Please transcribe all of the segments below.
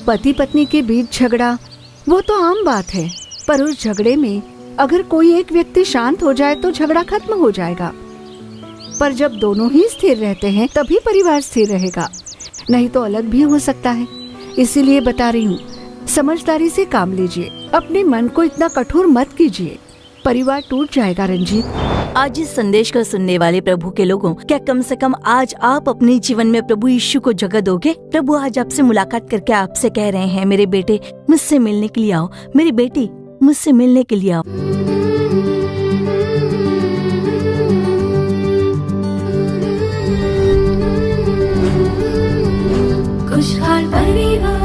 पति पत्नी के बीच झगड़ा वो तो आम बात है, पर उस झगड़े में अगर कोई एक व्यक्ति शांत हो जाए तो झगड़ा खत्म हो जाएगा। पर जब दोनों ही स्थिर रहते हैं तभी परिवार स्थिर रहेगा, नहीं तो अलग भी हो सकता है। इसीलिए बता रही हूँ, समझदारी से काम लीजिए, अपने मन को इतना कठोर मत कीजिए, परिवार टूट जाएगा। रंजीत, आज इस संदेश को सुनने वाले प्रभु के लोगों, क्या कम से कम आज आप अपने जीवन में प्रभु यीशु को जगह दोगे? प्रभु आज आपसे मुलाकात करके आपसे कह रहे हैं, मेरे बेटे मुझसे मिलने के लिए आओ, मेरी बेटी मुझसे मिलने के लिए आओ। खुशहाल परिवार।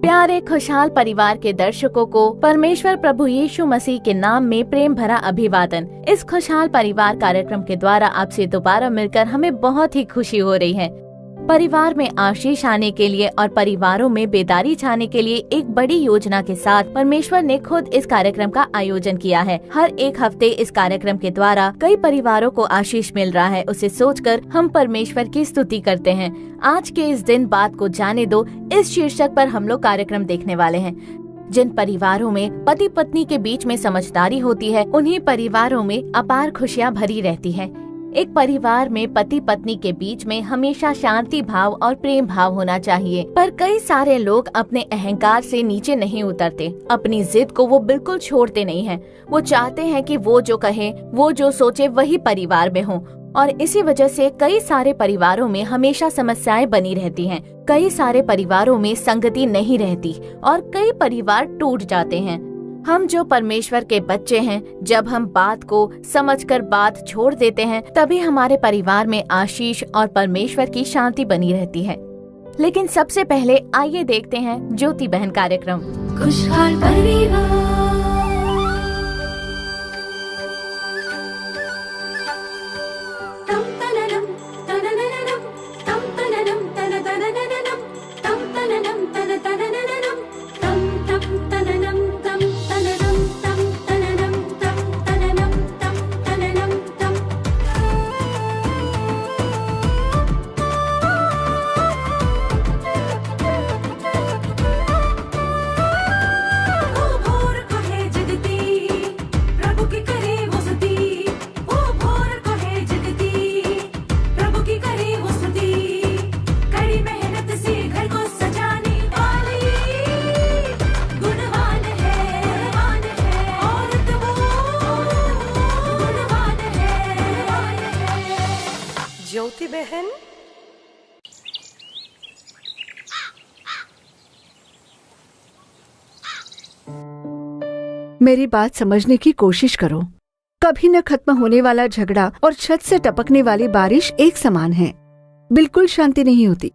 प्यारे खुशहाल परिवार के दर्शकों को परमेश्वर प्रभु यीशु मसीह के नाम में प्रेम भरा अभिवादन। इस खुशहाल परिवार कार्यक्रम के द्वारा आपसे दोबारा मिलकर हमें बहुत ही खुशी हो रही है। परिवार में आशीष आने के लिए और परिवारों में बेदारी छाने के लिए एक बड़ी योजना के साथ परमेश्वर ने खुद इस कार्यक्रम का आयोजन किया है। हर एक हफ्ते इस कार्यक्रम के द्वारा कई परिवारों को आशीष मिल रहा है, उसे सोचकर हम परमेश्वर की स्तुति करते हैं। आज के इस दिन बात को जाने दो, इस शीर्षक पर हम लोग कार्यक्रम देखने वाले हैं। जिन परिवारों में पति पत्नी के बीच में समझदारी होती है, उन्हीं परिवारों में अपार खुशियाँ भरी रहती है। एक परिवार में पति पत्नी के बीच में हमेशा शांति भाव और प्रेम भाव होना चाहिए, पर कई सारे लोग अपने अहंकार से नीचे नहीं उतरते। अपनी जिद को वो बिल्कुल छोड़ते नहीं हैं। वो चाहते हैं कि वो जो कहे, वो जो सोचे वही परिवार में हो, और इसी वजह से कई सारे परिवारों में हमेशा समस्याएं बनी रहती हैं। कई सारे परिवारों में संगति नहीं रहती और कई परिवार टूट जाते हैं। हम जो परमेश्वर के बच्चे हैं, जब हम बात को समझकर बात छोड़ देते हैं, तभी हमारे परिवार में आशीष और परमेश्वर की शांति बनी रहती है। लेकिन सबसे पहले आइए देखते हैं ज्योति बहन कार्यक्रम खुशहाल परिवार। ज्योति बहन, मेरी बात समझने की कोशिश करो। कभी न खत्म होने वाला झगड़ा और छत से टपकने वाली बारिश एक समान है। बिल्कुल शांति नहीं होती।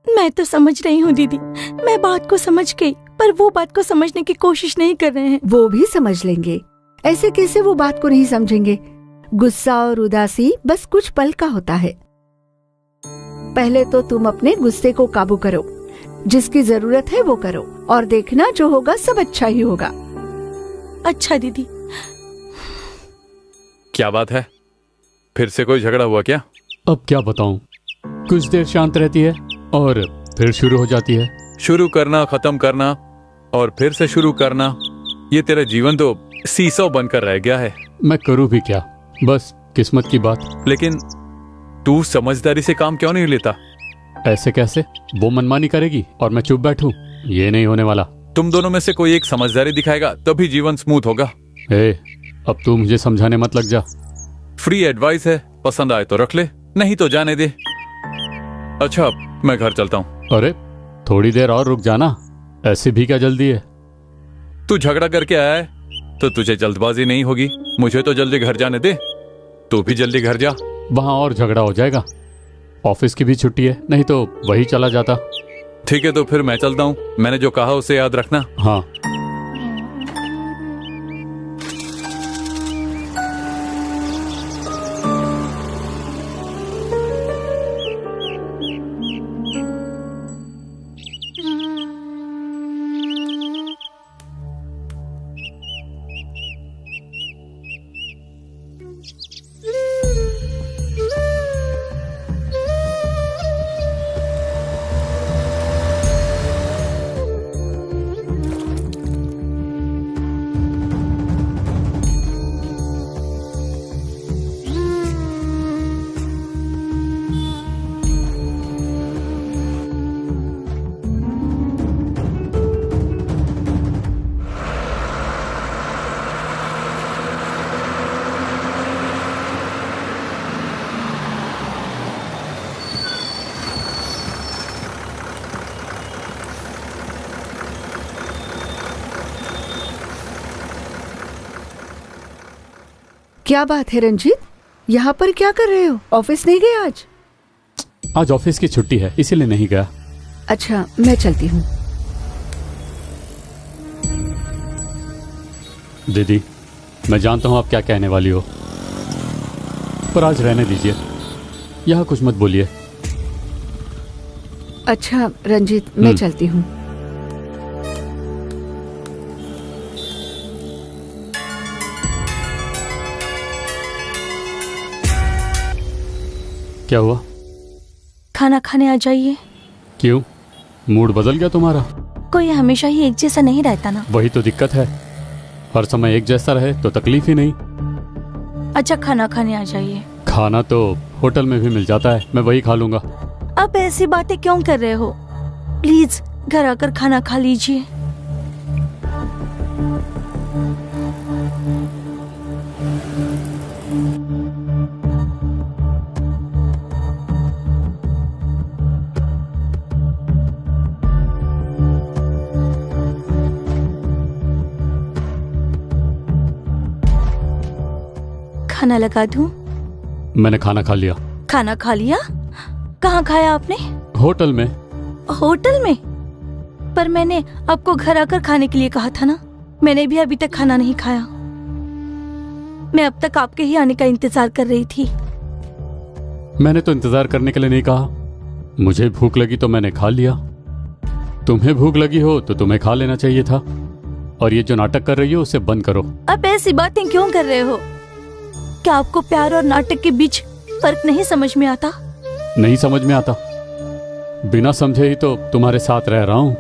मैं तो समझ रही हूँ दीदी, मैं बात को समझ गई, पर वो बात को समझने की कोशिश नहीं कर रहे हैं। वो भी समझ लेंगे, ऐसे कैसे वो बात को नहीं समझेंगे। गुस्सा और उदासी बस कुछ पल का होता है। पहले तो तुम अपने गुस्से को काबू करो, जिसकी जरूरत है वो करो, और देखना जो होगा सब अच्छा ही होगा। अच्छा दीदी। क्या बात है, फिर से कोई झगड़ा हुआ क्या? अब क्या बताऊं, कुछ देर शांत रहती है और फिर शुरू हो जाती है। शुरू करना, खत्म करना और फिर से शुरू करना, ये तेरा जीवन तो सीसौ बनकर रह गया है। मैं करूं भी क्या, बस किस्मत की बात। लेकिन तू समझदारी से काम क्यों नहीं लेता? ऐसे कैसे? वो मनमानी करेगी और मैं चुप बैठूं? ये नहीं होने वाला। तुम दोनों में से कोई एक समझदारी दिखाएगा तभी जीवन स्मूथ होगा। अब तू मुझे समझाने मत लग जा। फ्री एडवाइस है, पसंद आए तो रख ले, नहीं तो जाने दे। अच्छा, मैं घर चलता हूँ। अरे थोड़ी देर और रुक जाना, ऐसे भी क्या जल्दी है? तू झगड़ा करके आया है तो तुझे जल्दबाजी नहीं होगी। मुझे तो जल्दी घर जाने दे, तू भी जल्दी घर जा। वहां और झगड़ा हो जाएगा। ऑफिस की भी छुट्टी है, नहीं तो वही चला जाता। ठीक है, तो फिर मैं चलता हूँ। मैंने जो कहा उसे याद रखना। हाँ। क्या बात है रंजीत, यहाँ पर क्या कर रहे हो? ऑफिस नहीं गए आज? आज ऑफिस की छुट्टी है, इसीलिए नहीं गया। अच्छा, मैं चलती हूँ। दीदी, मैं जानता हूँ आप क्या कहने वाली हो, पर आज रहने दीजिए, यहाँ कुछ मत बोलिए। अच्छा रंजीत, मैं चलती हूँ। क्या हुआ? खाना खाने आ जाइए। क्यों, मूड बदल गया तुम्हारा? कोई हमेशा ही एक जैसा नहीं रहता ना। वही तो दिक्कत है, हर समय एक जैसा रहे तो तकलीफ ही नहीं। अच्छा, खाना खाने आ जाइए। खाना तो होटल में भी मिल जाता है, मैं वही खा लूंगा। अब ऐसी बातें क्यों कर रहे हो? प्लीज घर आकर खाना खा लीजिए। खाना लगा दूं? मैंने खाना खा लिया। खाना खा लिया? कहाँ खाया आपने? होटल में। होटल में? पर मैंने आपको घर आकर खाने के लिए कहा था ना। मैंने भी अभी तक खाना नहीं खाया। मैं अब तक आपके ही आने का इंतजार कर रही थी। मैंने तो इंतजार करने के लिए नहीं कहा, मुझे भूख लगी तो मैंने खा लिया। तुम्हें भूख लगी हो तो तुम्हें खा लेना चाहिए था, और ये जो नाटक कर रही हो उसे बंद करो। अब ऐसी बातें क्यों कर रहे हो? क्या आपको प्यार और नाटक के बीच फर्क नहीं समझ में आता? नहीं समझ में आता, बिना समझे ही तो तुम्हारे साथ रह रहा हूं।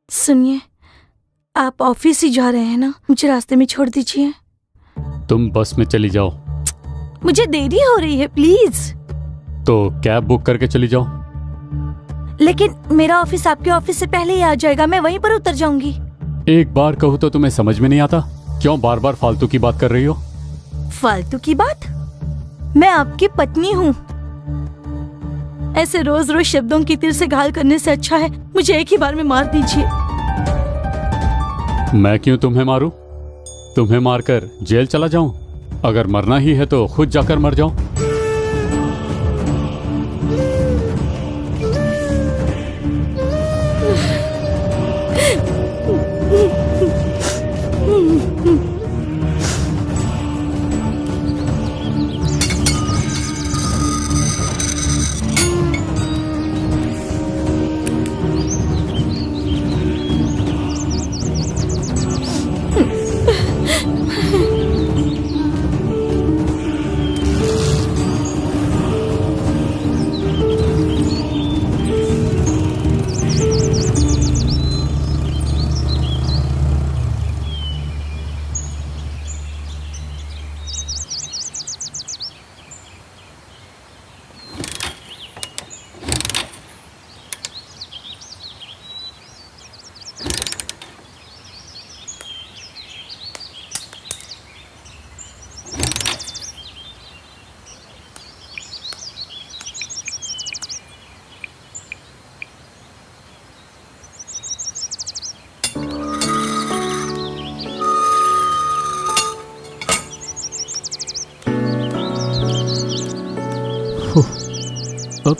सुनिए, आप ऑफिस ही जा रहे हैं ना? मुझे रास्ते में छोड़ दीजिए। तुम बस में चली जाओ। मुझे देरी हो रही है, प्लीज। तो कैब बुक करके चली जाओ। लेकिन मेरा ऑफिस आपके ऑफिस से पहले ही आ जाएगा, मैं वहीं पर उतर जाऊंगी। एक बार कहूँ तो तुम्हें समझ में नहीं आता? क्यों बार बार फालतू की बात कर रही हो? फालतू की बात? मैं आपकी पत्नी हूँ। ऐसे रोज रोज शब्दों की तीर से घायल करने से अच्छा है मुझे एक ही बार में मार दीजिए। मैं क्यों तुम्हें मारूं? तुम्हें मारकर जेल चला जाऊं? अगर मरना ही है तो खुद जाकर मर जाओ।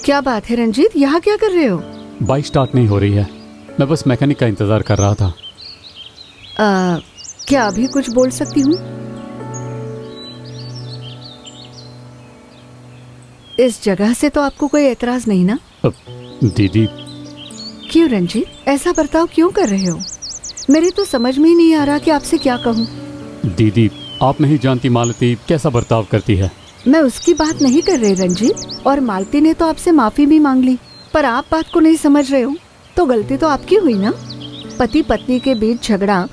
क्या बात है रंजीत, यहाँ क्या कर रहे हो? बाइक स्टार्ट नहीं हो रही है, मैं बस मैकेनिक का इंतजार कर रहा था। क्या अभी कुछ बोल सकती हूँ? इस जगह से तो आपको कोई एतराज नहीं ना? दीदी। क्यों रंजीत, ऐसा बर्ताव क्यों कर रहे हो? मेरे तो समझ में ही नहीं आ रहा कि आपसे क्या कहूँ। दीदी, आप नहीं जानती मालती कैसा बर्ताव करती है। मैं उसकी बात नहीं कर रही रंजीत, और मालती ने तो आपसे माफी भी मांग ली, पर आप बात को नहीं समझ रहे हो, तो गलती तो आपकी हुई ना। पति पत्नी के बीच झगड़ा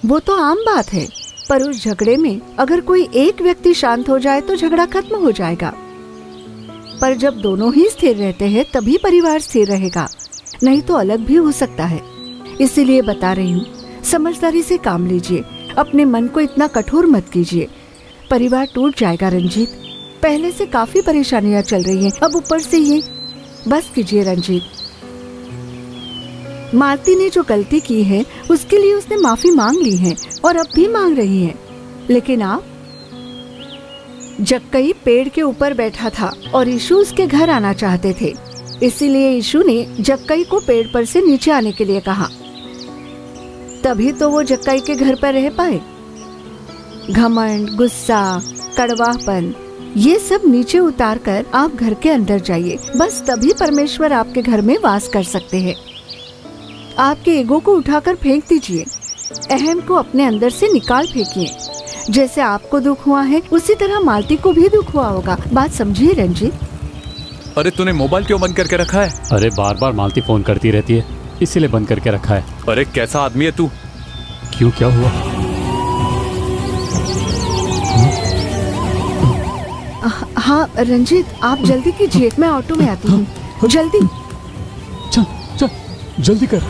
वो तो आम बात है, पर उस झगड़े में अगर कोई एक व्यक्ति शांत हो जाए तो झगड़ा खत्म हो जाएगा। पर जब दोनों ही स्थिर रहते हैं तभी परिवार स्थिर रहेगा। नहीं तो अलग भी हो सकता है। इसीलिए बता रही हूँ, समझदारी से काम लीजिए, अपने मन को इतना कठोर मत कीजिए। परिवार टूट जाएगा रंजीत। पहले से काफी परेशानियां चल रही हैं, अब ऊपर से ये। बस कीजिए रंजीत। मालती ने जो गलती की है उसके लिए उसने माफी मांग ली है और अब भी मांग रही है। लेकिन आप, जक्कई पेड़ के ऊपर बैठा था और ईशु उसके घर आना चाहते थे, इसीलिए ईशु ने जक्कई को पेड़ पर से नीचे आने के लिए कहा। तभी तो वो जक्कई के घर पर रह पाए। घमंड, गुस्सा, कड़वापन, ये सब नीचे उतार कर आप घर के अंदर जाइए। बस तभी परमेश्वर आपके घर में वास कर सकते हैं। आपके ईगो को उठाकर फेंक दीजिए, अहम को अपने अंदर से निकाल फेंकिए। जैसे आपको दुख हुआ है उसी तरह मालती को भी दुख हुआ होगा। बात समझिए रंजीत। अरे तूने मोबाइल क्यों बंद करके रखा है? अरे बार बार मालती फोन करती रहती है, इसीलिए बंद करके रखा है। अरे कैसा आदमी है तू? क्यों, क्या हुआ? हाँ रंजीत, आप जल्दी कीजिए, मैं ऑटो में आती हूँ। जल्दी। चल चल जल्दी कर।